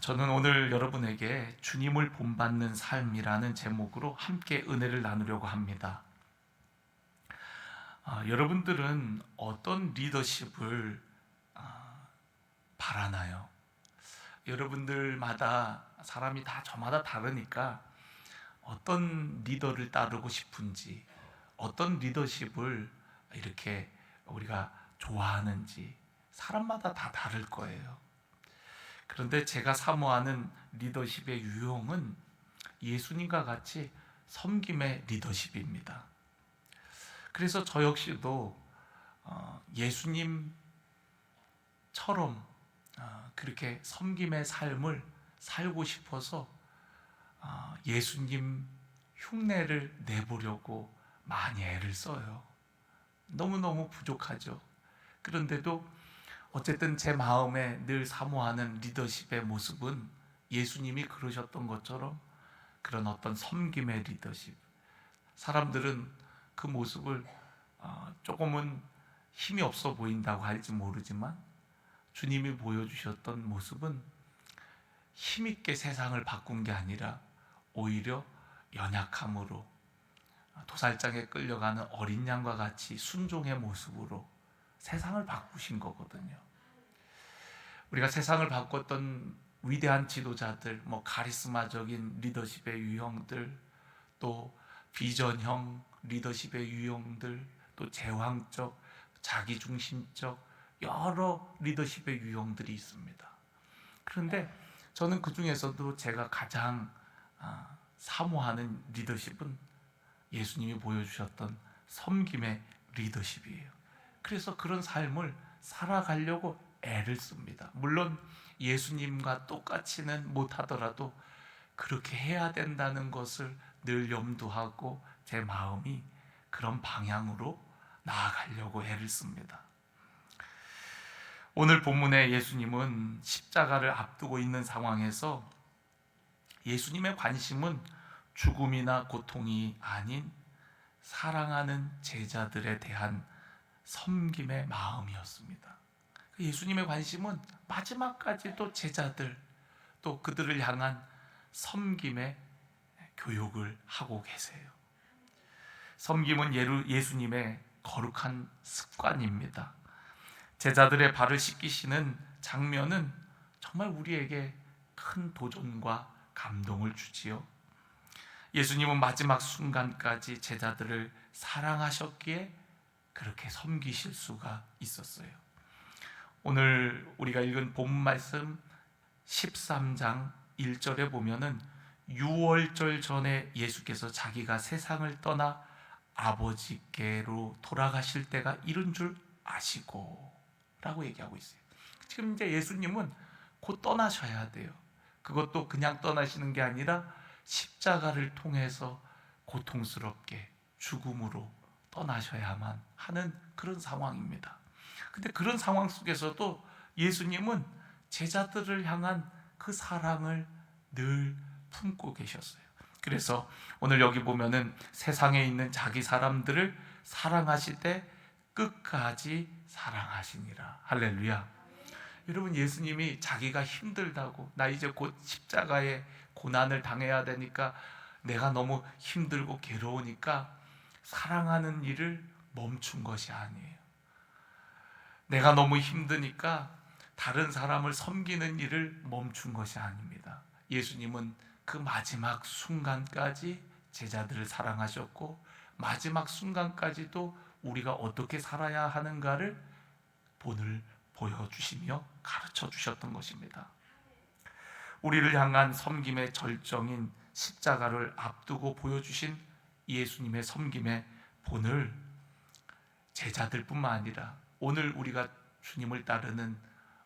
저는 오늘 여러분에게 주님을 본받는 삶이라는 제목으로 함께 은혜를 나누려고 합니다. 여러분들은 어떤 리더십을 바라나요? 여러분들마다 사람이 다 저마다 다르니까 어떤 리더를 따르고 싶은지, 어떤 리더십을 이렇게 우리가 좋아하는지 사람마다 다 다를 거예요. 그런데 제가 사모하는 리더십의 유형은 예수님과 같이 섬김의 리더십입니다. 그래서 저 역시도 예수님처럼 그렇게 섬김의 삶을 살고 싶어서 예수님 흉내를 내보려고 많이 애를 써요. 너무너무 부족하죠. 그런데도 어쨌든 제 마음에 늘 사모하는 리더십의 모습은 예수님이 그러셨던 것처럼 그런 어떤 섬김의 리더십. 사람들은 그 모습을 조금은 힘이 없어 보인다고 할지 모르지만 주님이 보여주셨던 모습은 힘있게 세상을 바꾼 게 아니라 오히려 연약함으로 도살장에 끌려가는 어린 양과 같이 순종의 모습으로 세상을 바꾸신 거거든요. 우리가 세상을 바꿨던 위대한 지도자들, 카리스마적인 리더십의 유형들, 또 비전형 리더십의 유형들, 또 제왕적, 자기중심적 여러 리더십의 유형들이 있습니다. 그런데 저는 그 중에서도 제가 가장 사모하는 리더십은 예수님이 보여주셨던 섬김의 리더십이에요. 그래서 그런 삶을 살아가려고 애를 씁니다. 물론 예수님과 똑같이는 못하더라도 그렇게 해야 된다는 것을 늘 염두하고 제 마음이 그런 방향으로 나아가려고 애를 씁니다. 오늘 본문의 예수님은 십자가를 앞두고 있는 상황에서 예수님의 관심은 죽음이나 고통이 아닌 사랑하는 제자들에 대한 섬김의 마음이었습니다. 예수님의 관심은 마지막까지도 제자들, 또 그들을 향한 섬김의 교육을 하고 계세요. 섬김은 예수님의 거룩한 습관입니다. 제자들의 발을 씻기시는 장면은 정말 우리에게 큰 도전과 감동을 주지요. 예수님은 마지막 순간까지 제자들을 사랑하셨기에 그렇게 섬기실 수가 있었어요. 오늘 우리가 읽은 본 말씀 13장 1절에 보면은 유월절 전에 예수께서 자기가 세상을 떠나 아버지께로 돌아가실 때가 이른 줄 아시고 라고 얘기하고 있어요. 지금 이제 예수님은 곧 떠나셔야 돼요. 그것도 그냥 떠나시는 게 아니라 십자가를 통해서 고통스럽게 죽음으로 떠나셔야만 하는 그런 상황입니다. 근데 그런 상황 속에서도 예수님은 제자들을 향한 그 사랑을 늘 품고 계셨어요. 그래서 오늘 여기 보면은 세상에 있는 자기 사람들을 사랑하실 때 끝까지 사랑하시니라. 할렐루야. 여러분, 예수님이 자기가 힘들다고, 나 이제 곧 십자가의 고난을 당해야 되니까 내가 너무 힘들고 괴로우니까 사랑하는 일을 멈춘 것이 아니에요. 내가 너무 힘드니까 다른 사람을 섬기는 일을 멈춘 것이 아닙니다. 예수님은 그 마지막 순간까지 제자들을 사랑하셨고 마지막 순간까지도 우리가 어떻게 살아야 하는가를 본을 보여주시며 가르쳐 주셨던 것입니다. 우리를 향한 섬김의 절정인 십자가를 앞두고 보여주신 예수님의 섬김의 본을 제자들뿐만 아니라 오늘 우리가 주님을 따르는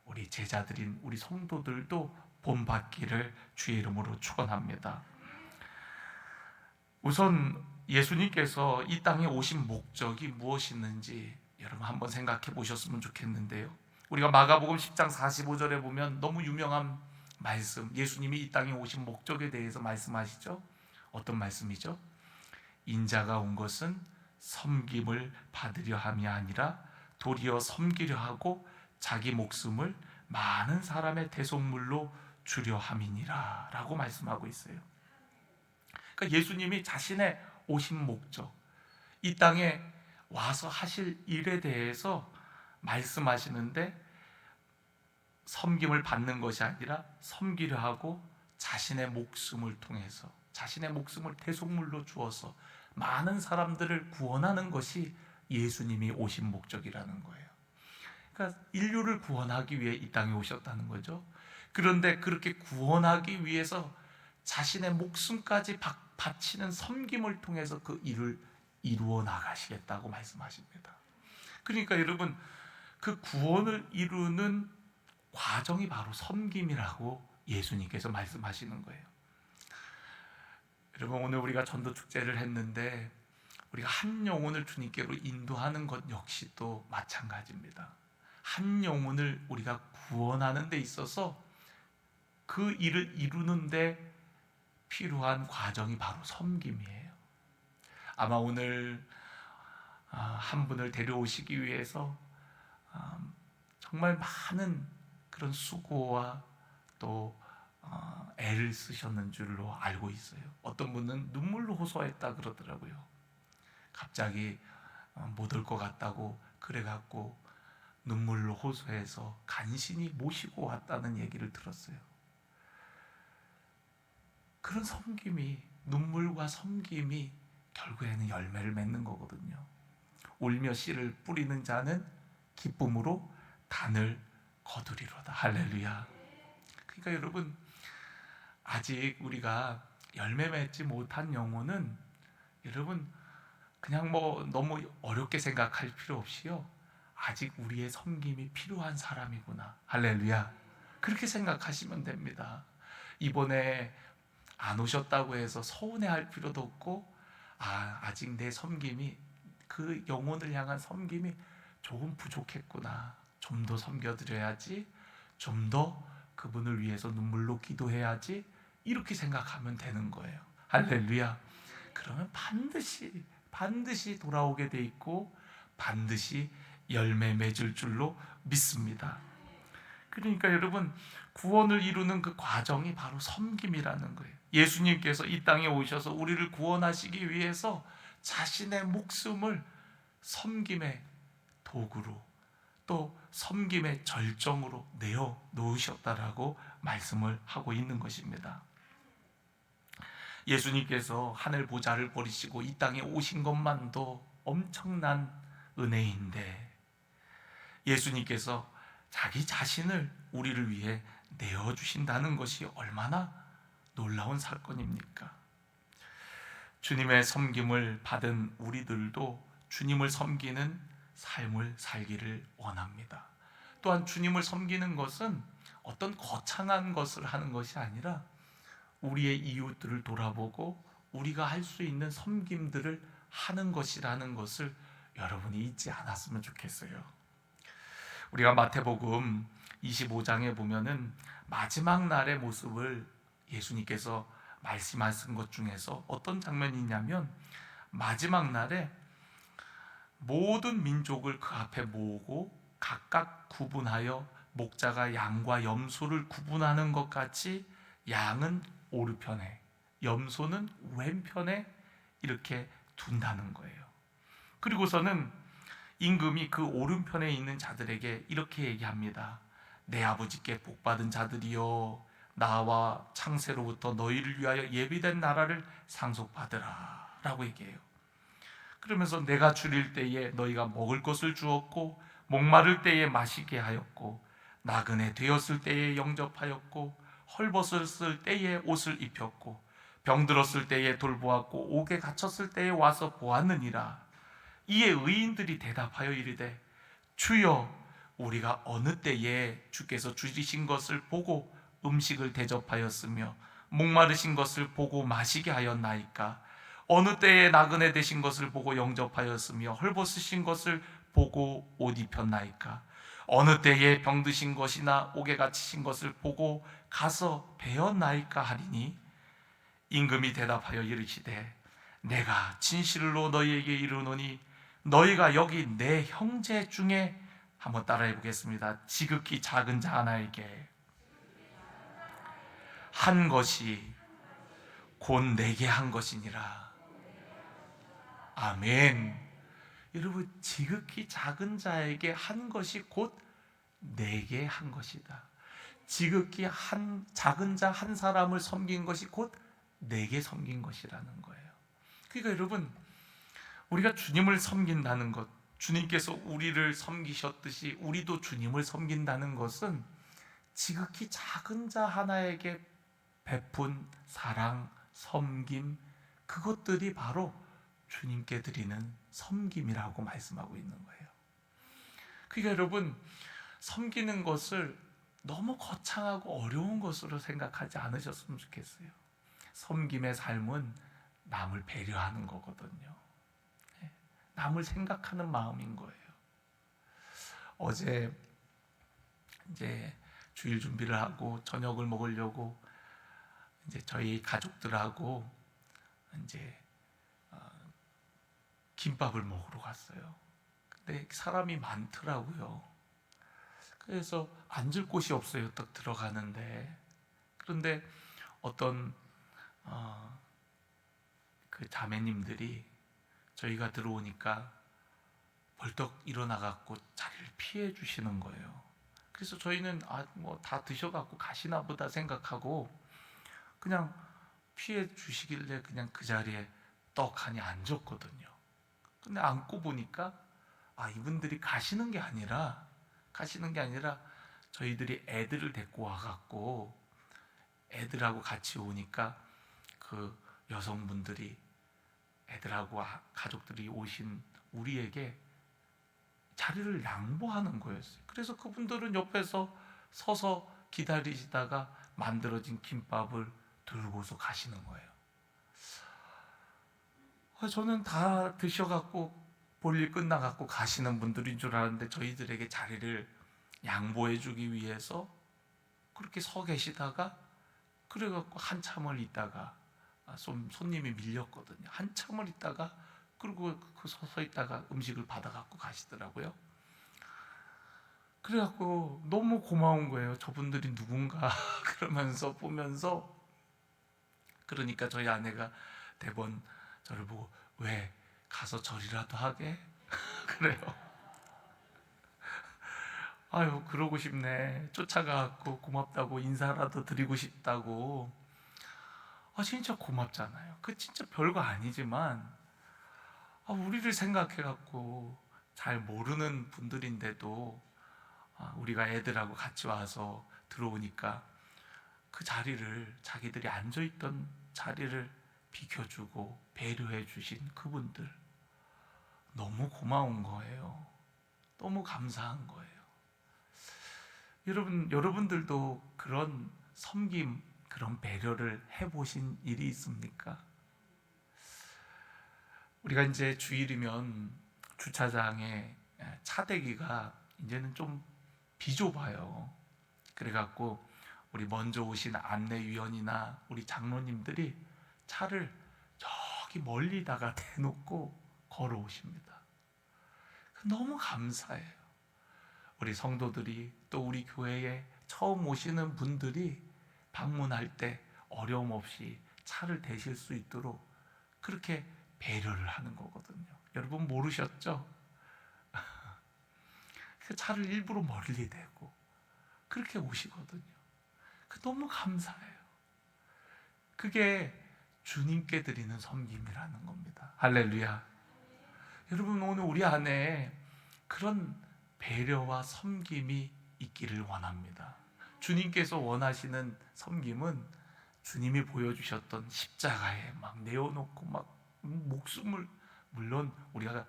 우리 제자들인 우리 성도들도 본받기를 주의 이름으로 축원합니다. 우선 예수님께서 이 땅에 오신 목적이 무엇이었는지 여러분 한번 생각해 보셨으면 좋겠는데요. 우리가 마가복음 10장 45절에 보면 너무 유명한 말씀, 예수님이 이 땅에 오신 목적에 대해서 말씀하시죠. 어떤 말씀이죠? 인자가 온 것은 섬김을 받으려 함이 아니라 도리어 섬기려 하고 자기 목숨을 많은 사람의 대속물로 주려 함이니라 라고 말씀하고 있어요. 그러니까 예수님이 자신의 오신 목적, 이 땅에 와서 하실 일에 대해서 말씀하시는데 섬김을 받는 것이 아니라 섬기려 하고 자신의 목숨을 통해서, 자신의 목숨을 대속물로 주어서 많은 사람들을 구원하는 것이 예수님이 오신 목적이라는 거예요. 그러니까 인류를 구원하기 위해 이 땅에 오셨다는 거죠. 그런데 그렇게 구원하기 위해서 자신의 목숨까지 바치는 섬김을 통해서 그 일을 이루어 나가시겠다고 말씀하십니다. 그러니까 여러분, 그 구원을 이루는 과정이 바로 섬김이라고 예수님께서 말씀하시는 거예요. 여러분, 오늘 우리가 전도 축제를 했는데 우리가 한 영혼을 주님께로 인도하는 것 역시 또 마찬가지입니다. 한 영혼을 우리가 구원하는 데 있어서 그 일을 이루는 데 필요한 과정이 바로 섬김이에요. 아마 오늘 한 분을 데려오시기 위해서 정말 많은 그런 수고와 또 애를 쓰셨는 줄로 알고 있어요. 어떤 분은 눈물로 호소했다 그러더라고요. 갑자기 못 올 것 같다고 그래갖고 눈물로 호소해서 간신히 모시고 왔다는 얘기를 들었어요. 그런 섬김이, 눈물과 섬김이 결국에는 열매를 맺는 거거든요. 울며 씨를 뿌리는 자는 기쁨으로 단을 거두리로다. 할렐루야. 그러니까 여러분, 아직 우리가 열매 맺지 못한 영혼은 여러분 그냥 너무 어렵게 생각할 필요 없이요, 아직 우리의 섬김이 필요한 사람이구나. 할렐루야. 그렇게 생각하시면 됩니다. 이번에 안 오셨다고 해서 서운해할 필요도 없고, 아직 내 섬김이, 그 영혼을 향한 섬김이 조금 부족했구나, 좀 더 섬겨드려야지, 좀 더 그분을 위해서 눈물로 기도해야지, 이렇게 생각하면 되는 거예요. 할렐루야. 그러면 반드시 돌아오게 돼 있고 반드시 열매 맺을 줄로 믿습니다. 그러니까 여러분, 구원을 이루는 그 과정이 바로 섬김이라는 거예요. 예수님께서 이 땅에 오셔서 우리를 구원하시기 위해서 자신의 목숨을 섬김의 도구로, 또 섬김의 절정으로 내어 놓으셨다라고 말씀을 하고 있는 것입니다. 예수님께서 하늘 보좌를 버리시고 이 땅에 오신 것만도 엄청난 은혜인데, 예수님께서 자기 자신을 우리를 위해 내어주신다는 것이 얼마나 놀라운 사건입니까? 주님의 섬김을 받은 우리들도 주님을 섬기는 삶을 살기를 원합니다. 또한 주님을 섬기는 것은 어떤 거창한 것을 하는 것이 아니라 우리의 이웃들을 돌아보고 우리가 할 수 있는 섬김들을 하는 것이라는 것을 여러분이 잊지 않았으면 좋겠어요. 우리가 마태복음 25장에 보면은 마지막 날의 모습을 예수님께서 말씀하신 것 중에서 어떤 장면이 있냐면, 마지막 날에 모든 민족을 그 앞에 모으고 각각 구분하여 목자가 양과 염소를 구분하는 것 같이 양은 오른편에, 염소는 왼편에 이렇게 둔다는 거예요. 그리고서는 임금이 그 오른편에 있는 자들에게 이렇게 얘기합니다. 내 아버지께 복받은 자들이여, 나와 창세로부터 너희를 위하여 예비된 나라를 상속받으라 라고 얘기해요. 그러면서 내가 줄일 때에 너희가 먹을 것을 주었고, 목마를 때에 마시게 하였고, 나그네 되었을 때에 영접하였고, 헐벗었을 때에 옷을 입혔고, 병들었을 때에 돌보았고, 옥에 갇혔을 때에 와서 보았느니라. 이에 의인들이 대답하여 이르되, 주여, 우리가 어느 때에 주께서 줄이신 것을 보고 음식을 대접하였으며 목마르신 것을 보고 마시게 하였나이까? 어느 때에 나그네 되신 것을 보고 영접하였으며 헐벗으신 것을 보고 옷 입혔나이까? 어느 때에 병드신 것이나 옥에 갇히신 것을 보고 가서 배었나이까 하리니, 임금이 대답하여 이르시되, 내가 진실로 너희에게 이르노니 너희가 여기 내 형제 중에, 한번 따라해 보겠습니다, 지극히 작은 자 하나에게 한 것이 곧 내게 한 것이니라. 아멘. 여러분, 지극히 작은 자에게 한 것이 곧 내게 한 것이다. 지극히 작은 자 한 사람을 섬긴 것이 곧 내게 섬긴 것이라는 거예요. 그러니까 여러분, 우리가 주님을 섬긴다는 것, 주님께서 우리를 섬기셨듯이 우리도 주님을 섬긴다는 것은 지극히 작은 자 하나에게 베푼 사랑, 섬김, 그것들이 바로 주님께 드리는 섬김이라고 말씀하고 있는 거예요. 그러니까 여러분, 섬기는 것을 너무 거창하고 어려운 것으로 생각하지 않으셨으면 좋겠어요. 섬김의 삶은 남을 배려하는 거거든요. 남을 생각하는 마음인 거예요. 어제 이제 주일 준비를 하고 저녁을 먹으려고 이제 저희 가족들하고 이제 김밥을 먹으러 갔어요. 근데 사람이 많더라고요. 그래서 앉을 곳이 없어요. 딱 들어가는데, 그런데 어떤 그 자매님들이 저희가 들어오니까 벌떡 일어나 갖고 자리를 피해 주시는 거예요. 그래서 저희는 뭐 다 드셔갖고 가시나 보다 생각하고 그냥 피해 주시길래 그냥 그 자리에 떡하니 앉았거든요. 근데 앉고 보니까 이분들이 가시는 게 아니라 저희들이 애들을 데리고 와갖고 애들하고 같이 오니까 그 여성분들이 애들하고 가족들이 오신 우리에게 자리를 양보하는 거였어요. 그래서 그분들은 옆에서 서서 기다리시다가 만들어진 김밥을 들고서 가시는 거예요. 저는 다 드셔갖고 볼일 끝나갖고 가시는 분들인 줄 알았는데 저희들에게 자리를 양보해주기 위해서 그렇게 서 계시다가 그래갖고 한참을 있다가 손님이 밀렸거든요. 한참을 있다가 그리고 그 서서 있다가 음식을 받아갖고 가시더라고요. 그래갖고 너무 고마운 거예요. 저분들이 누군가 그러면서 보면서. 그러니까 저희 아내가 대번 저를 보고 왜 가서 절이라도 하게? 그래요. 아유, 그러고 싶네. 쫓아가갖고 고맙다고 인사라도 드리고 싶다고. 진짜 고맙잖아요. 그 진짜 별거 아니지만 우리를 생각해갖고 잘 모르는 분들인데도 우리가 애들하고 같이 와서 들어오니까 그 자리를, 자기들이 앉아있던 자리를 비켜주고 배려해 주신 그분들, 너무 고마운 거예요. 너무 감사한 거예요. 여러분들도 그런 섬김, 그런 배려를 해보신 일이 있습니까? 우리가 이제 주일이면 주차장에 차대기가 이제는 좀 비좁아요. 그래갖고 우리 먼저 오신 안내위원이나 우리 장로님들이 차를 저기 멀리다가 대놓고 걸어오십니다. 너무 감사해요. 우리 성도들이 또 우리 교회에 처음 오시는 분들이 방문할 때 어려움 없이 차를 대실 수 있도록 그렇게 배려를 하는 거거든요. 여러분 모르셨죠? 그 차를 일부러 멀리 대고 그렇게 오시거든요. 너무 감사해요. 그게 주님께 드리는 섬김이라는 겁니다. 할렐루야. 여러분, 오늘 우리 안에 그런 배려와 섬김이 있기를 원합니다. 주님께서 원하시는 섬김은 주님이 보여주셨던 십자가에 막 내어놓고 막 목숨을, 물론 우리가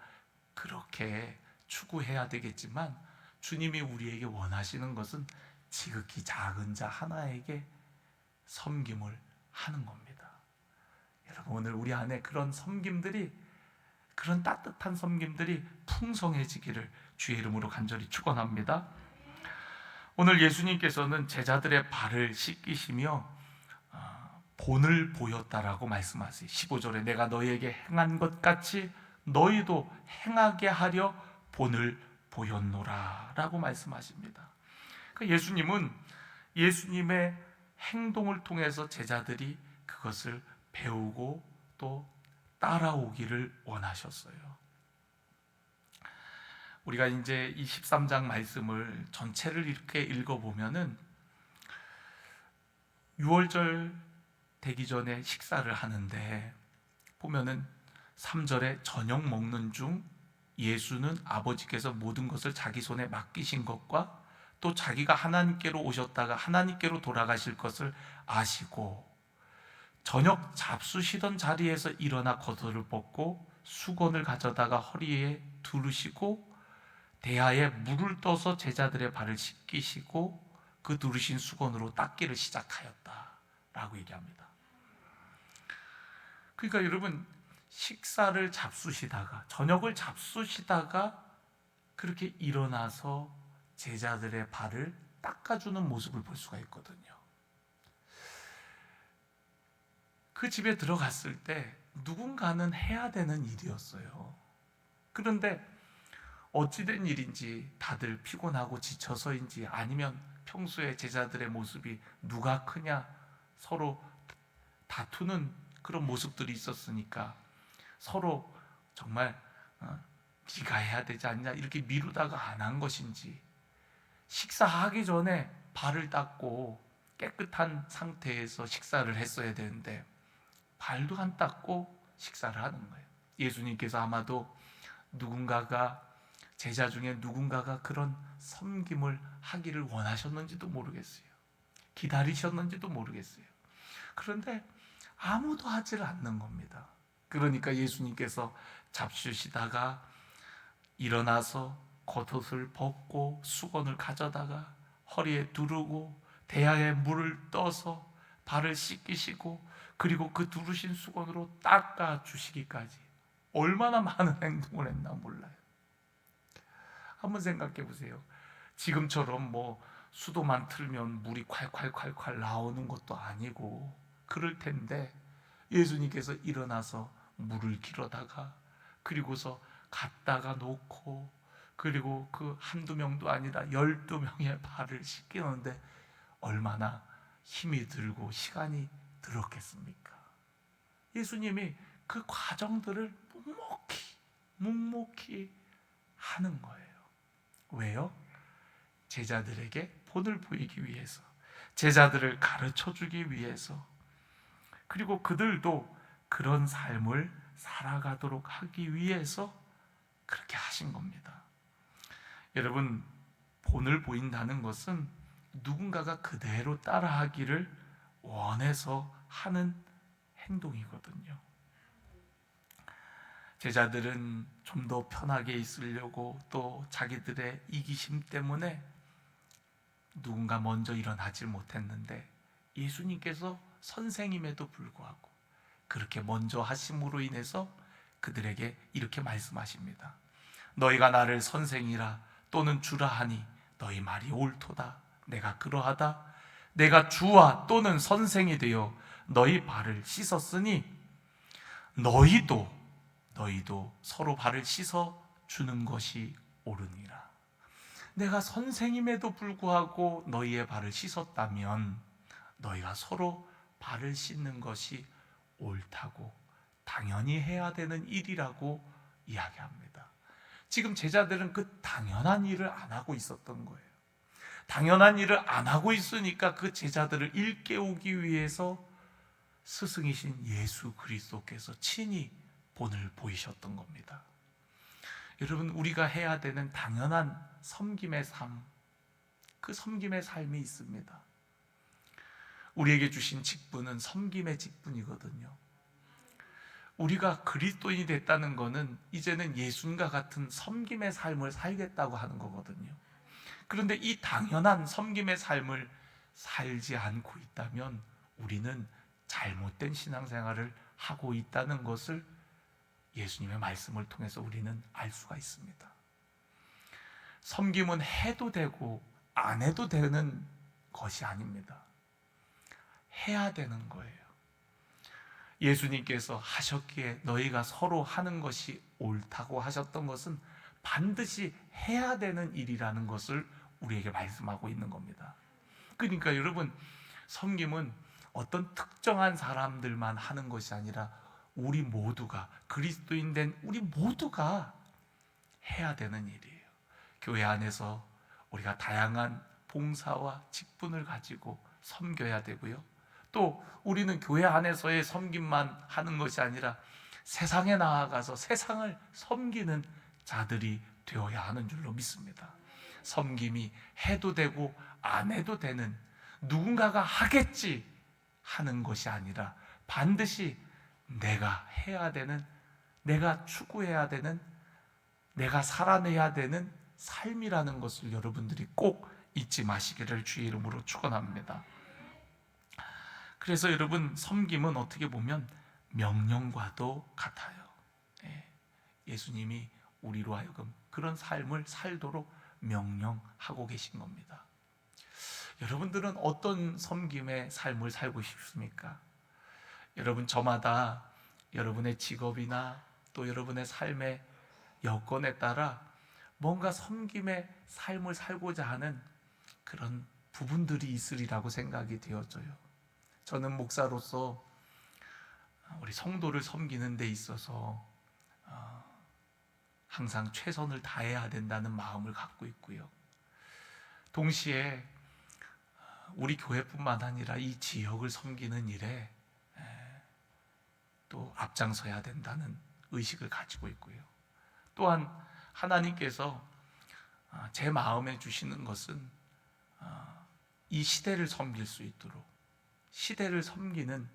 그렇게 추구해야 되겠지만 주님이 우리에게 원하시는 것은 지극히 작은 자 하나에게 섬김을 하는 겁니다. 여러분, 오늘 우리 안에 그런 섬김들이, 그런 따뜻한 섬김들이 풍성해지기를 주의 이름으로 간절히 축원합니다. 오늘 예수님께서는 제자들의 발을 씻기시며 본을 보였다라고 말씀하세요. 15절에 내가 너희에게 행한 것 같이 너희도 행하게 하려 본을 보였노라 라고 말씀하십니다. 예수님은 예수님의 행동을 통해서 제자들이 그것을 배우고 또 따라오기를 원하셨어요. 우리가 이제 이 13장 말씀을 전체를 이렇게 읽어보면은 6월절 되기 전에 식사를 하는데 보면은 3절에 저녁 먹는 중 예수는 아버지께서 모든 것을 자기 손에 맡기신 것과 또 자기가 하나님께로 오셨다가 하나님께로 돌아가실 것을 아시고 저녁 잡수시던 자리에서 일어나 겉옷을 벗고 수건을 가져다가 허리에 두르시고 대야에 물을 떠서 제자들의 발을 씻기시고 그 두르신 수건으로 닦기를 시작하였다라고 얘기합니다. 그러니까 여러분, 식사를 잡수시다가 저녁을 잡수시다가 그렇게 일어나서 제자들의 발을 닦아주는 모습을 볼 수가 있거든요. 그 집에 들어갔을 때 누군가는 해야 되는 일이었어요. 그런데 어찌된 일인지 다들 피곤하고 지쳐서인지 아니면 평소에 제자들의 모습이 누가 크냐 서로 다투는 그런 모습들이 있었으니까 서로 정말 네가 해야 되지 않냐 이렇게 미루다가 안 한 것인지 식사하기 전에 발을 닦고 깨끗한 상태에서 식사를 했어야 되는데 발도 안 닦고 식사를 하는 거예요. 예수님께서 아마도 누군가가 제자 중에 누군가가 그런 섬김을 하기를 원하셨는지도 모르겠어요. 기다리셨는지도 모르겠어요. 그런데 아무도 하지를 않는 겁니다. 그러니까 예수님께서 잡수시다가 일어나서 겉옷을 벗고 수건을 가져다가 허리에 두르고 대야에 물을 떠서 발을 씻기시고 그리고 그 두르신 수건으로 닦아 주시기까지 얼마나 많은 행동을 했나 몰라요. 한번 생각해 보세요. 지금처럼 뭐 수도만 틀면 물이 콸콸콸콸 나오는 것도 아니고 그럴 텐데 예수님께서 일어나서 물을 길어다가 그리고서 갖다가 놓고 그리고 그 한두 명도 아니라 12명의 발을 씻기는데 얼마나 힘이 들고 시간이 들었겠습니까? 예수님이 그 과정들을 묵묵히 하는 거예요. 왜요? 제자들에게 본을 보이기 위해서, 제자들을 가르쳐 주기 위해서, 그리고 그들도 그런 삶을 살아가도록 하기 위해서 그렇게 하신 겁니다. 여러분, 본을 보인다는 것은 누군가가 그대로 따라하기를 원해서 하는 행동이거든요. 제자들은 좀 더 편하게 있으려고 또 자기들의 이기심 때문에 누군가 먼저 일어나질 못했는데 예수님께서 선생님에도 불구하고 그렇게 먼저 하심으로 인해서 그들에게 이렇게 말씀하십니다. 너희가 나를 선생이라 또는 주라 하니 너희 말이 옳도다. 내가 그러하다. 내가 주와 또는 선생이 되어 너희 발을 씻었으니 너희도 서로 발을 씻어 주는 것이 옳으니라. 내가 선생님에도 불구하고 너희의 발을 씻었다면 너희가 서로 발을 씻는 것이 옳다고 당연히 해야 되는 일이라고 이야기합니다. 지금 제자들은 그 당연한 일을 안 하고 있었던 거예요. 당연한 일을 안 하고 있으니까 그 제자들을 일깨우기 위해서 스승이신 예수 그리스도께서 친히 본을 보이셨던 겁니다. 여러분, 우리가 해야 되는 당연한 섬김의 삶, 그 섬김의 삶이 있습니다. 우리에게 주신 직분은 섬김의 직분이거든요. 우리가 그리스도인이 됐다는 것은 이제는 예수님과 같은 섬김의 삶을 살겠다고 하는 거거든요. 그런데 이 당연한 섬김의 삶을 살지 않고 있다면 우리는 잘못된 신앙생활을 하고 있다는 것을 예수님의 말씀을 통해서 우리는 알 수가 있습니다. 섬김은 해도 되고 안 해도 되는 것이 아닙니다. 해야 되는 거예요. 예수님께서 하셨기에 너희가 서로 하는 것이 옳다고 하셨던 것은 반드시 해야 되는 일이라는 것을 우리에게 말씀하고 있는 겁니다. 그러니까 여러분, 섬김은 어떤 특정한 사람들만 하는 것이 아니라 우리 모두가, 그리스도인 된 우리 모두가 해야 되는 일이에요. 교회 안에서 우리가 다양한 봉사와 직분을 가지고 섬겨야 되고요. 또 우리는 교회 안에서의 섬김만 하는 것이 아니라 세상에 나아가서 세상을 섬기는 자들이 되어야 하는 줄로 믿습니다. 섬김이 해도 되고 안 해도 되는, 누군가가 하겠지 하는 것이 아니라 반드시 내가 해야 되는, 내가 추구해야 되는, 내가 살아내야 되는 삶이라는 것을 여러분들이 꼭 잊지 마시기를 주의 이름으로 축원합니다. 그래서 여러분, 섬김은 어떻게 보면 명령과도 같아요. 예수님이 우리로 하여금 그런 삶을 살도록 명령하고 계신 겁니다. 여러분들은 어떤 섬김의 삶을 살고 싶습니까? 여러분, 저마다 여러분의 직업이나 또 여러분의 삶의 여건에 따라 뭔가 섬김의 삶을 살고자 하는 그런 부분들이 있으리라고 생각이 되어져요. 저는 목사로서 우리 성도를 섬기는 데 있어서 항상 최선을 다해야 된다는 마음을 갖고 있고요. 동시에 우리 교회뿐만 아니라 이 지역을 섬기는 일에 또 앞장서야 된다는 의식을 가지고 있고요. 또한 하나님께서 제 마음에 주시는 것은 이 시대를 섬길 수 있도록, 시대를 섬기는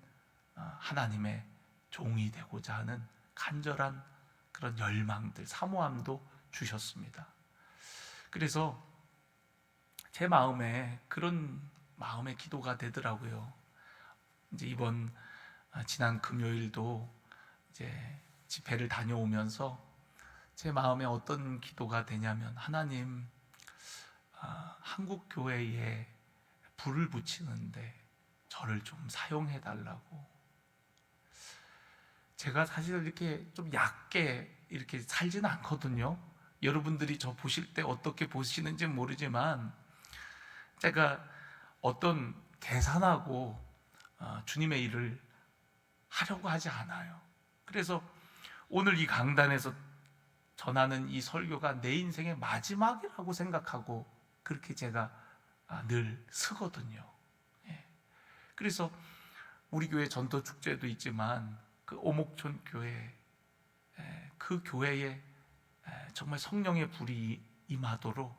하나님의 종이 되고자 하는 간절한 그런 열망들, 사모함도 주셨습니다. 그래서 제 마음에 그런 마음의 기도가 되더라고요. 이제 이번 지난 금요일도 이제 집회를 다녀오면서 제 마음에 어떤 기도가 되냐면, 하나님, 한국 교회에 불을 붙이는데 저를 좀 사용해 달라고. 제가 사실 이렇게 좀 얕게 이렇게 살지는 않거든요. 여러분들이 저 보실 때 어떻게 보시는지 모르지만 제가 어떤 계산하고 주님의 일을 하려고 하지 않아요. 그래서 오늘 이 강단에서 전하는 이 설교가 내 인생의 마지막이라고 생각하고 그렇게 제가 늘 쓰거든요. 그래서 우리 교회 전도 축제도 있지만 그 오목촌 교회, 그 교회에 정말 성령의 불이 임하도록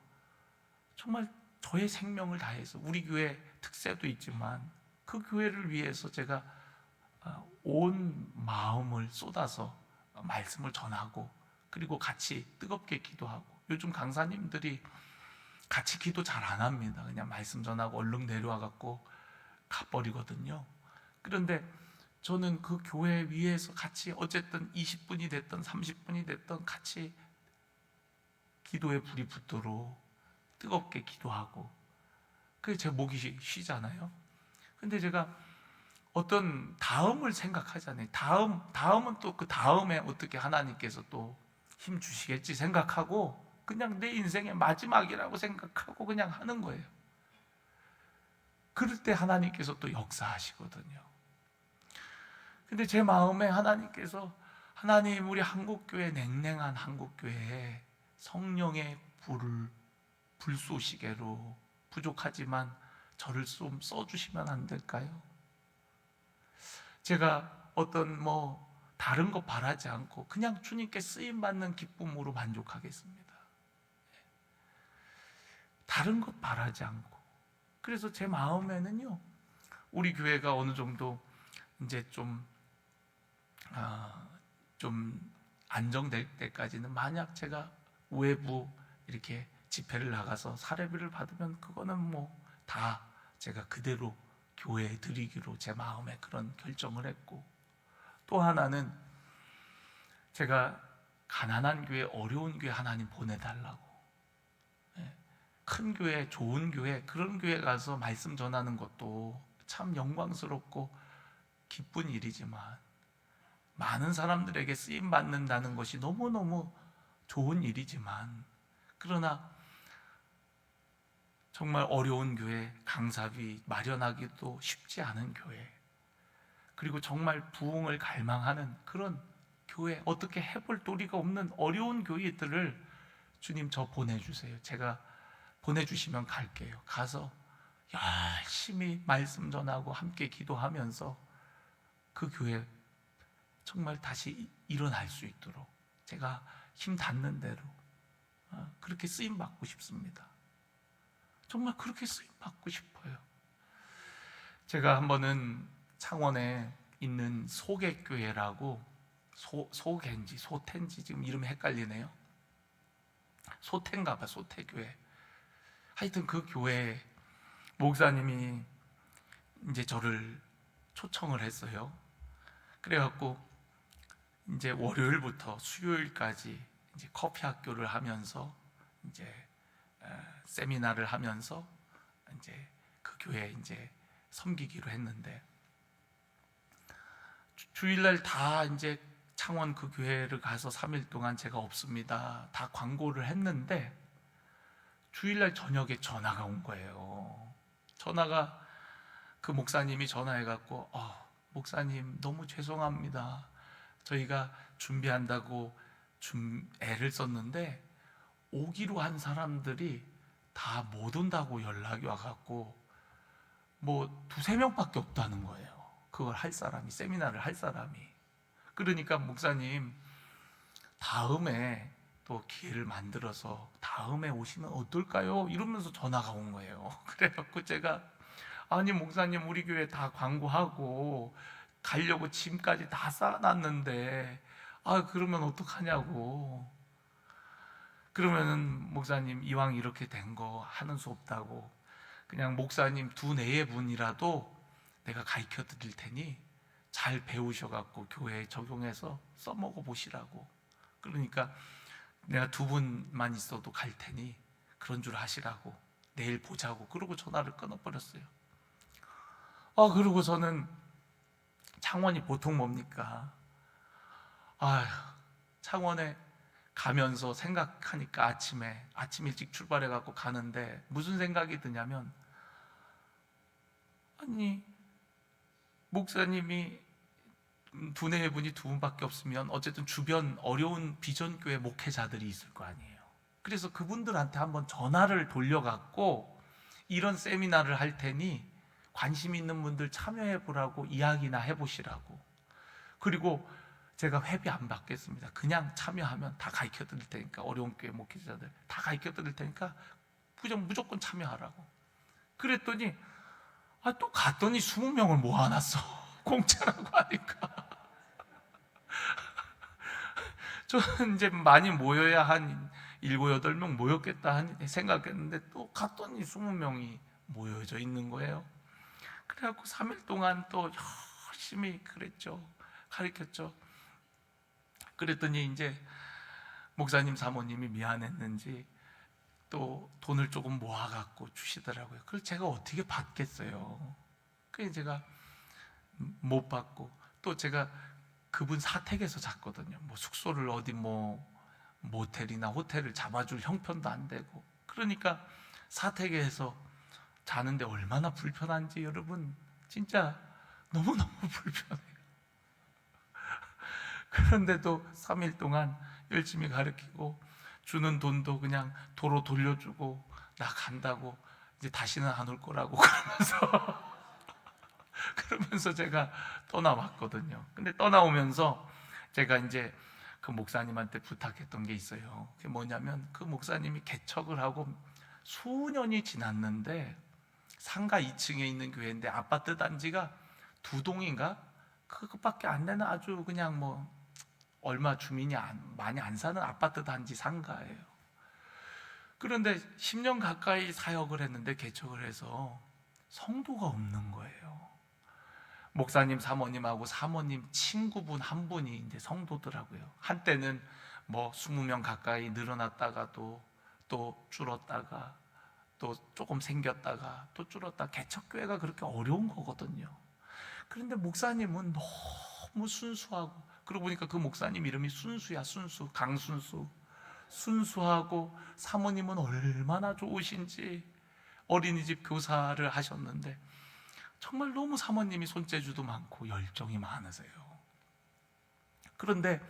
정말 저의 생명을 다해서, 우리 교회 특세도 있지만 그 교회를 위해서 제가 온 마음을 쏟아서 말씀을 전하고, 그리고 같이 뜨겁게 기도하고. 요즘 강사님들이 같이 기도 잘 안 합니다. 그냥 말씀 전하고 얼른 내려와 갖고 가버리거든요. 그런데 저는 그 교회 위에서 같이 어쨌든 20분이 됐든 30분이 됐든 같이 기도의 불이 붙도록 뜨겁게 기도하고, 그게 제 목이 쉬잖아요. 근데 제가 어떤 다음을 생각하잖아요. 다음은 또 그 다음에 어떻게 하나님께서 또 힘 주시겠지 생각하고 그냥 내 인생의 마지막이라고 생각하고 그냥 하는 거예요. 그럴 때 하나님께서 또 역사하시거든요. 근데 제 마음에 하나님께서, 하나님, 우리 한국교회, 냉랭한 한국교회에 성령의 불 쏘시개로 부족하지만 저를 좀 써주시면 안 될까요? 제가 어떤 다른 거 바라지 않고 그냥 주님께 쓰임받는 기쁨으로 만족하겠습니다. 다른 것 바라지 않고. 그래서 제 마음에는요, 우리 교회가 어느 정도 이제 좀 안정될 때까지는, 만약 제가 외부 이렇게 집회를 나가서 사례비를 받으면 그거는 다 제가 그대로 교회에 드리기로 제 마음에 그런 결정을 했고, 또 하나는 제가 가난한 교회, 어려운 교회 하나님 보내달라고. 큰 교회, 좋은 교회, 그런 교회 가서 말씀 전하는 것도 참 영광스럽고 기쁜 일이지만, 많은 사람들에게 쓰임 받는다는 것이 너무너무 좋은 일이지만, 그러나 정말 어려운 교회, 강사비 마련하기도 쉽지 않은 교회, 그리고 정말 부흥을 갈망하는 그런 교회, 어떻게 해볼 도리가 없는 어려운 교회들을 주님 저 보내주세요. 제가 보내주시면 갈게요. 가서 열심히 말씀 전하고 함께 기도하면서 그 교회 정말 다시 일어날 수 있도록 제가 힘 닿는 대로 그렇게 쓰임 받고 싶습니다. 정말 그렇게 쓰임 받고 싶어요. 제가 한 번은 창원에 있는 소개교회라고, 소개인지 소태인지 지금 이름이 헷갈리네요. 소태인가 봐, 소태교회. 하여튼 그 교회 목사님이 이제 저를 초청을 했어요. 그래갖고 이제 월요일부터 수요일까지 이제 커피 학교를 하면서 이제 세미나를 하면서 이제 그 교회에 이제 섬기기로 했는데, 주일날 다 이제 창원 그 교회를 가서 3일 동안 제가 없습니다 다 광고를 했는데, 주일날 저녁에 전화가 온 거예요. 전화가, 그 목사님이 전화해갖고 목사님 너무 죄송합니다. 저희가 준비한다고 애를 썼는데 오기로 한 사람들이 다 못 온다고 연락이 와갖고 뭐 2-3명밖에 없다는 거예요. 그걸 할 사람이, 세미나를 할 사람이. 그러니까 목사님 다음에 또 기회를 만들어서 다음에 오시면 어떨까요? 이러면서 전화가 온 거예요. 그래갖고 제가, 아니 목사님 우리 교회 다 광고하고 가려고 짐까지 다 쌓아놨는데 그러면 어떡하냐고. 그러면은 목사님 이왕 이렇게 된 거 하는 수 없다고, 그냥 목사님 2-4분이라도 내가 가르쳐 드릴 테니 잘 배우셔갖고 교회에 적용해서 써먹어 보시라고. 그러니까 내가 2분만 있어도 갈 테니 그런 줄 아시라고, 내일 보자고. 그러고 전화를 끊어버렸어요. 그리고 저는 창원이 보통 뭡니까? 창원에 가면서 생각하니까 아침 일찍 출발해갖고 가는데 무슨 생각이 드냐면, 아니 목사님이 2-4분이 2분밖에 없으면 어쨌든 주변 어려운 비전교회 목회자들이 있을 거 아니에요. 그래서 그분들한테 한번 전화를 돌려갖고 이런 세미나를 할 테니 관심 있는 분들 참여해 보라고 이야기나 해보시라고. 그리고 제가 회비 안 받겠습니다. 그냥 참여하면 다 가르쳐 드릴 테니까, 어려운 교회 목회자들 다 가르쳐 드릴 테니까 무조건 참여하라고. 그랬더니 또 갔더니 20명을 모아놨어. 공짜라고 하니까. 저는 이제 많이 모여야 한 7-8명 모였겠다 생각했는데, 또 갔더니 20명이 모여져 있는 거예요. 그래갖고 3일 동안 또 열심히 그랬죠. 가르쳤죠. 그랬더니 이제 목사님 사모님이 미안했는지 또 돈을 조금 모아갖고 주시더라고요. 그걸 제가 어떻게 받겠어요. 그래서 제가 못 받고, 또 제가 그분 사택에서 잤거든요. 뭐 숙소를 어디 모텔이나 호텔을 잡아줄 형편도 안 되고. 그러니까 사택에서 자는데 얼마나 불편한지 여러분 진짜 너무너무 불편해요. 그런데도 3일 동안 열심히 가르치고, 주는 돈도 그냥 도로 돌려주고 나 간다고, 이제 다시는 안 올 거라고 그러면서 제가 떠나왔거든요. 근데 떠나오면서 제가 이제 그 목사님한테 부탁했던 게 있어요. 그게 뭐냐면, 그 목사님이 개척을 하고 수년이 지났는데 상가 2층에 있는 교회인데 아파트 단지가 2동인가? 그것밖에 안 되는 아주 그냥 얼마 주민이 많이 안 사는 아파트 단지 상가예요. 그런데 10년 가까이 사역을 했는데, 개척을 해서 성도가 없는 거예요. 목사님 사모님하고 사모님 친구분 한 분이 이제 성도더라고요. 한때는 20명 가까이 늘어났다가도 또 줄었다가 또 조금 생겼다가 또 줄었다. 개척교회가 그렇게 어려운 거거든요. 그런데 목사님은 너무 순수하고, 그러고 보니까 그 목사님 이름이 순수야. 순수, 강순수. 순수하고, 사모님은 얼마나 좋으신지, 어린이집 교사를 하셨는데 정말 너무 사모님이 손재주도 많고 열정이 많으세요. 그런데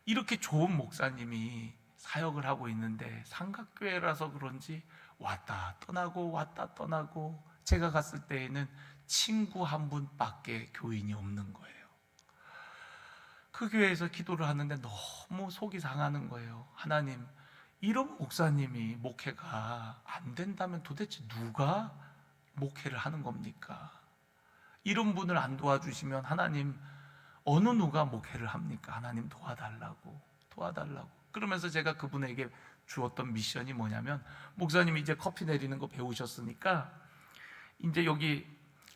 이렇게 좋은 목사님이 사역을 하고 있는데 삼각교회라서 그런지 왔다 떠나고 제가 갔을 때에는 친구 한 분밖에 교인이 없는 거예요. 그 교회에서 기도를 하는데 너무 속이 상하는 거예요. 하나님, 이런 목사님이 목회가 안 된다면 도대체 누가 목회를 하는 겁니까? 이런 분을 안 도와주시면 하나님, 어느 누가 목회를 합니까? 하나님 도와달라고. 그러면서 제가 그분에게 주었던 미션이 뭐냐면, 목사님이 이제 커피 내리는 거 배우셨으니까 이제 여기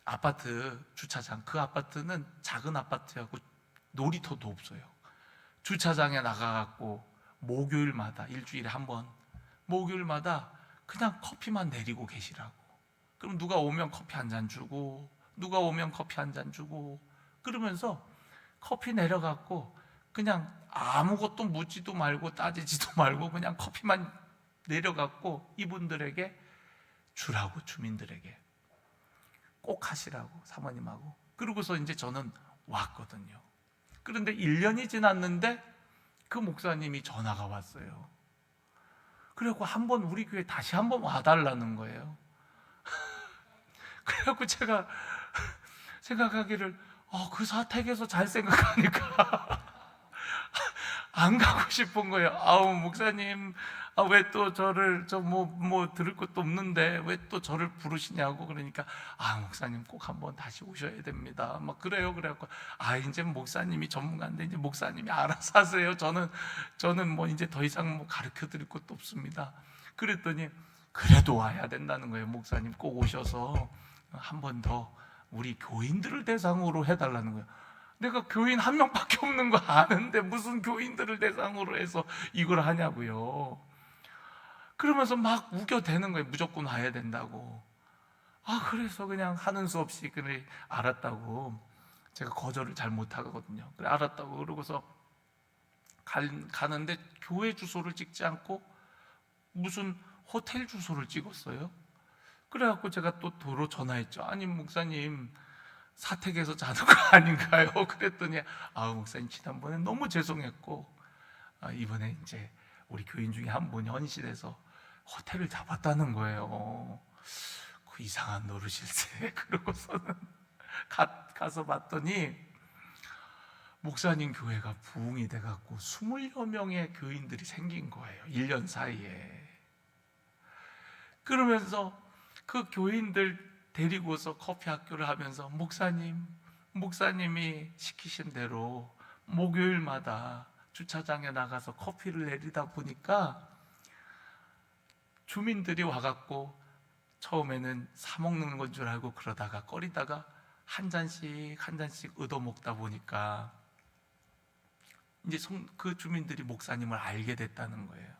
아파트 주차장, 그 아파트는 작은 아파트하고 놀이터도 없어요. 주차장에 나가갖고 목요일마다, 일주일에 한 번, 목요일마다 그냥 커피만 내리고 계시라고. 그럼 누가 오면 커피 한 잔 주고, 그러면서 커피 내려갖고 그냥 아무것도 묻지도 말고 따지지도 말고 그냥 커피만 내려갖고 이분들에게 주라고, 주민들에게 꼭 하시라고, 사모님하고. 그러고서 이제 저는 왔거든요. 그런데 1년이 지났는데 그 목사님이 전화가 왔어요. 그래갖고 한번 우리 교회 다시 한번 와달라는 거예요. 그래갖고 제가 생각하기를 그 사택에서 잘 생각하니까 안 가고 싶은 거예요. 아우 목사님, 왜 또 저를 뭐 들을 것도 없는데 왜 또 저를 부르시냐고. 그러니까 목사님 꼭 한번 다시 오셔야 됩니다. 막 그래요. 그래갖고 이제 목사님이 전문가인데 이제 목사님이 알아서 하세요. 저는 뭐 이제 더 이상 뭐 가르쳐 드릴 것도 없습니다. 그랬더니 그래도 와야 된다는 거예요. 목사님 꼭 오셔서 한 번 더 우리 교인들을 대상으로 해달라는 거예요. 내가 교인 한 명밖에 없는 거 아는데 무슨 교인들을 대상으로 해서 이걸 하냐고요. 그러면서 막 우겨대는 거예요. 무조건 와야 된다고. 그래서 그냥 하는 수 없이 그래 알았다고. 제가 거절을 잘 못하거든요. 그래 알았다고 그러고서 가는데 교회 주소를 찍지 않고 무슨 호텔 주소를 찍었어요. 그래갖고 제가 또 도로 전화했죠. 아니 목사님 사택에서 자는 거 아닌가요? 그랬더니 목사님 지난번에 너무 죄송했고 이번에 이제 우리 교인 중에 한 분이 헌신해서 호텔을 잡았다는 거예요. 그 이상한 노릇일세. 그러고서는 가서 봤더니 목사님 교회가 부흥이 돼갖고 20여 명의 교인들이 생긴 거예요. 1년 사이에. 그러면서 그 교인들 데리고서 커피 학교를 하면서 목사님이 시키신 대로 목요일마다 주차장에 나가서 커피를 내리다 보니까 주민들이 와갖고 처음에는 사 먹는 건 줄 알고 그러다가 꺼리다가 한 잔씩 얻어먹다 보니까 이제 그 주민들이 목사님을 알게 됐다는 거예요.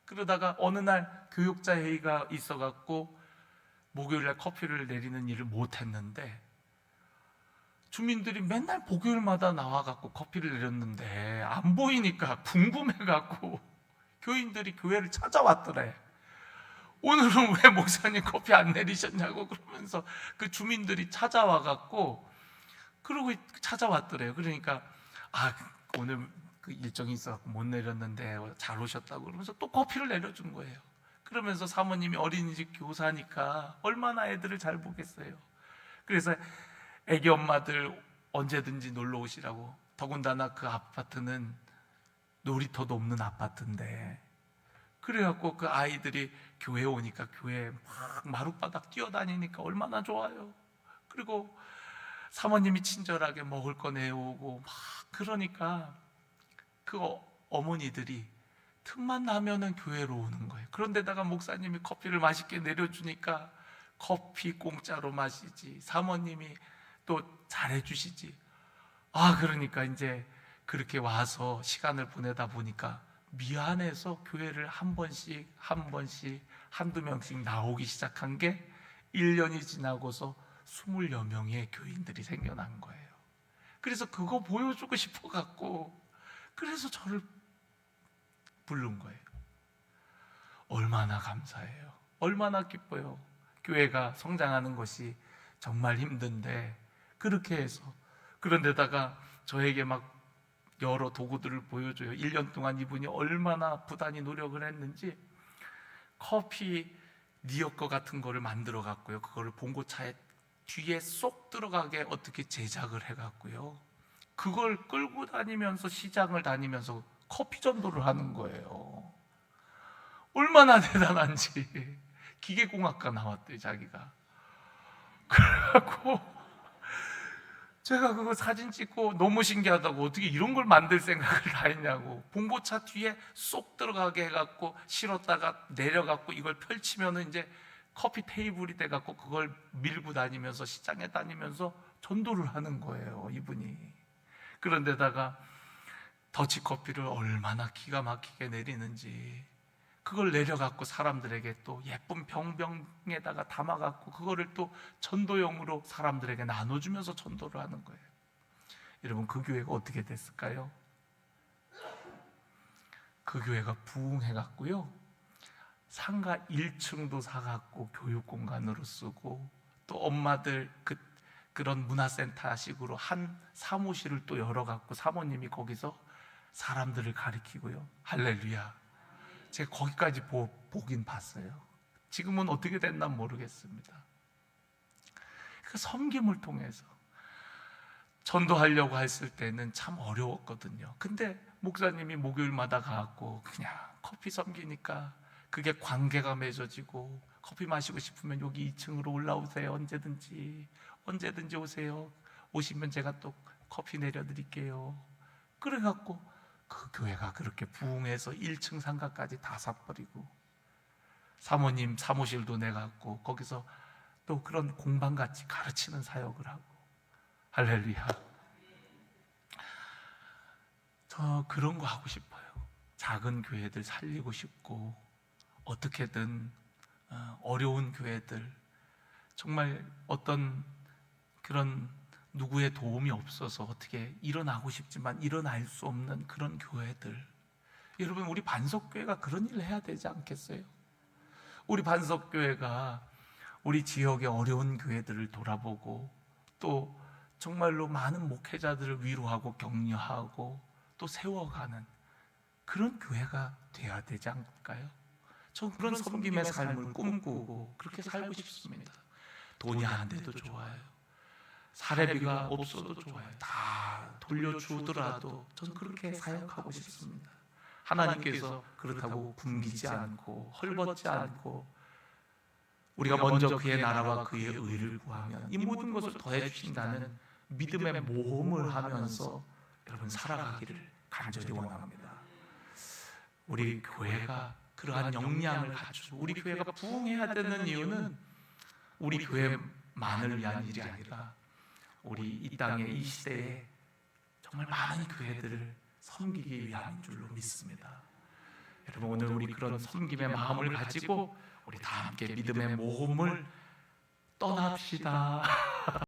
그러다가 어느 날 교육자 회의가 있어갖고 목요일날 커피를 내리는 일을 못했는데 주민들이 맨날 목요일마다 나와갖고 커피를 내렸는데 안 보이니까 궁금해갖고 교인들이 교회를 찾아왔더래. 오늘은 왜 목사님 커피 안 내리셨냐고. 그러면서 그 주민들이 찾아와갖고 그러고 찾아왔더래요. 그러니까 오늘 그 일정이 있어갖고 못 내렸는데 잘 오셨다고 그러면서 또 커피를 내려준 거예요. 그러면서 사모님이 어린이집 교사니까 얼마나 애들을 잘 보겠어요. 그래서 애기 엄마들 언제든지 놀러 오시라고. 더군다나 그 아파트는 놀이터도 없는 아파트인데 그래갖고 그 아이들이 교회 오니까 교회 막 마룻바닥 뛰어다니니까 얼마나 좋아요. 그리고 사모님이 친절하게 먹을 거 내오고 막 그러니까 그 어머니들이 틈만 나면은 교회로 오는 거예요. 그런데다가 목사님이 커피를 맛있게 내려주니까 커피 공짜로 마시지, 사모님이 또 잘해주시지. 그러니까 이제 그렇게 와서 시간을 보내다 보니까 미안해서 교회를 한 번씩 한두 명씩 나오기 시작한 게 1년이 지나고서 20여 명의 교인들이 생겨난 거예요. 그래서 그거 보여주고 싶어 갖고 그래서 저를 부른 거예요. 얼마나 감사해요. 얼마나 기뻐요. 교회가 성장하는 것이 정말 힘든데 그렇게 해서, 그런데다가 저에게 막 여러 도구들을 보여줘요. 1년 동안 이분이 얼마나 부단히 노력을 했는지 커피 니어 거 같은 거를 만들어 갖고요, 그거를 봉고차에 뒤에 쏙 들어가게 어떻게 제작을 해 갖고요, 그걸 끌고 다니면서 시장을 다니면서 커피 전도를 하는 거예요. 얼마나 대단한지. 기계공학과 나왔대요, 자기가. 그래갖고 제가 그거 사진 찍고 너무 신기하다고, 어떻게 이런 걸 만들 생각을 다 했냐고. 봉고차 뒤에 쏙 들어가게 해갖고 실었다가 내려갖고 이걸 펼치면은 이제 커피 테이블이 돼갖고 그걸 밀고 다니면서 시장에 다니면서 전도를 하는 거예요, 이분이. 그런데다가 더치커피를 얼마나 기가 막히게 내리는지, 그걸 내려갖고 사람들에게 또 예쁜 병병에다가 담아갖고 그거를 또 전도용으로 사람들에게 나눠주면서 전도를 하는 거예요. 여러분, 그 교회가 어떻게 됐을까요? 그 교회가 부흥해갖고요, 상가 1층도 사갖고 교육공간으로 쓰고, 또 엄마들 그런 문화센터식으로 한 사무실을 또 열어갖고 사모님이 거기서 사람들을 가리키고요. 할렐루야. 제가 거기까지 보긴 봤어요. 지금은 어떻게 됐나 모르겠습니다. 그 섬김을 통해서 전도하려고 했을 때는 참 어려웠거든요. 근데 목사님이 목요일마다 가갖고 그냥 커피 섬기니까 그게 관계가 맺어지고, 커피 마시고 싶으면 여기 2층으로 올라오세요. 언제든지 오세요. 오시면 제가 또 커피 내려드릴게요. 그래갖고 그 교회가 그렇게 부흥해서 1층 상가까지 다 사버리고, 사모님 사무실도 내갖고 거기서 또 그런 공방같이 가르치는 사역을 하고. 할렐루야. 저 그런 거 하고 싶어요. 작은 교회들 살리고 싶고, 어떻게든 어려운 교회들, 정말 어떤 그런 누구의 도움이 없어서 어떻게 일어나고 싶지만 일어날 수 없는 그런 교회들, 여러분, 우리 반석교회가 그런 일을 해야 되지 않겠어요? 우리 반석교회가 우리 지역의 어려운 교회들을 돌아보고, 또 정말로 많은 목회자들을 위로하고 격려하고 또 세워가는 그런 교회가 돼야 되지 않을까요? 전 그런 섬김의 삶을 꿈꾸고 그렇게 살고 싶습니다. 돈이 안 돼도 좋아요. 사례비가 없어도 좋아요. 다 돌려주더라도 전 그렇게 사역하고 싶습니다. 하나님께서 그렇다고 굶기지 않고 헐벗지 않고, 우리가 먼저 그의 나라와 그의 의를 구하면 이 모든 것을 더해 주신다는 믿음의 모험을 하면서 여러분 살아가기를 간절히 원합니다. 우리 교회가 그러한 역량을 갖추고, 우리 교회가 부흥해야 되는 이유는 우리 교회만을 위한 일이 아니라 우리 이 땅에, 이 시대에 정말 많은 교회들을 섬기기 위함인 줄로 믿습니다. 여러분, 오늘 우리 그런 섬김의 마음을 가지고 우리 다 함께 믿음의 모험을 떠납시다.